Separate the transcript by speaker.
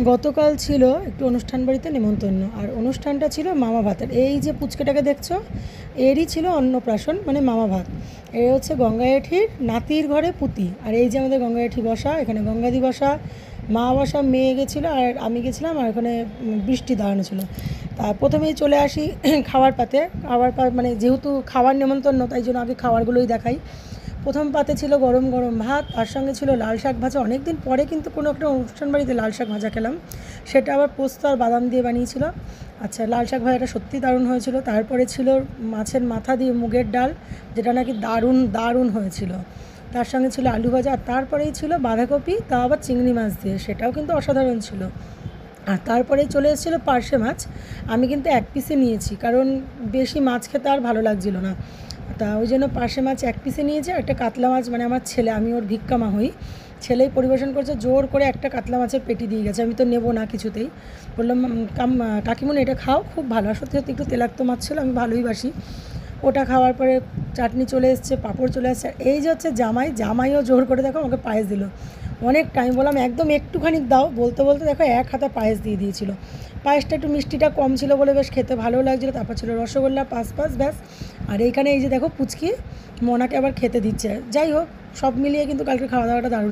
Speaker 1: গতকাল ছিল একটু অনুষ্ঠান বাড়িতে নেমন্তন্ন, আর অনুষ্ঠানটা ছিল মামা ভাতের। এই যে পুচকেটাকে দেখছো, এরই ছিল অন্নপ্রাশন, মানে মামা ভাত। এ হচ্ছে গঙ্গা জেঠির নাতির ঘরে পুতি, আর এই যে আমাদের গঙ্গা জেঠি বসা, এখানে গঙ্গাদি বসা, মা বসা, মেয়ে গেছিলো আর আমি গেছিলাম, আর এখানে বৃষ্টি দাঁড়ানো ছিল। তা প্রথমেই চলে আসি খাওয়ার পাতে। মানে যেহেতু খাওয়ার নেমন্তন্ন, তাই জন্য আগে খাবারগুলোই দেখাই। প্রথম পাতে ছিল গরম গরম ভাত, তার সঙ্গে ছিল লাল শাক ভাজা। অনেক দিন পরে কিন্তু কোনো একটা অনুষ্ঠান বাড়িতে লাল শাক ভাজা খেলাম, সেটা আবার পোস্ত আর বাদাম দিয়ে বানিয়েছিল। আচ্ছা, লাল শাক ভাজাটা সত্যি দারুণ হয়েছিল। তারপরে ছিল মাছের মাথা দিয়ে মুগের ডাল, যেটা নাকি দারুণ দারুণ হয়েছিল। তার সঙ্গে ছিল আলু ভাজা, আর তারপরেই ছিল বাঁধাকপি, তা আবার চিংড়ি মাছ দিয়ে, সেটাও কিন্তু অসাধারণ ছিল। আর তারপরেই চলে এসেছিলো পার্শে মাছ। আমি কিন্তু এক পিসে নিয়েছি, কারণ বেশি মাছ খেতে আর ভালো লাগছিল না। তা ওই জন্য পার্শে মাছ এক পিসে নিয়েছি, আর একটা কাতলা মাছ, মানে আমার ছেলে, আমি ওর ভিক্ষামা হই, ছেলেই পরিবেশন করছে, জোর করে একটা কাতলা মাছের পেটি দিয়ে গেছে। আমি তো নেবো না কিছুতেই, বললাম কাকিমুনি এটা খাও, খুব ভালো। আর সত্যি সত্যি একটু তেলাক্ত মাছ ছিল, আমি ভালোই বাসি। ওটা খাওয়ার পরে চাটনি চলে এসছে, পাঁপড় চলে আসছে। আর এই যে হচ্ছে জামাইও জোর করে দেখো আমাকে পায়েস দিল। অনেক টাইম বললাম একদম একটুখানি দাও, বলতে বলতে দেখো এক হাতা পায়েস দিয়ে দিয়েছিল। পায়েসটা একটু মিষ্টিটা কম ছিল বলে বেশ খেতে ভালো লাগছিলো। তারপর ছিল রসগোল্লা, পাঁচ ব্যাস। আর এইখানে এই যে দেখো পুচকি মোনাকে আবার খেতে দিচ্ছে। যাই হোক, সব মিলিয়ে কিন্তু কালকে খাওয়া দাওয়াটা দারুণ।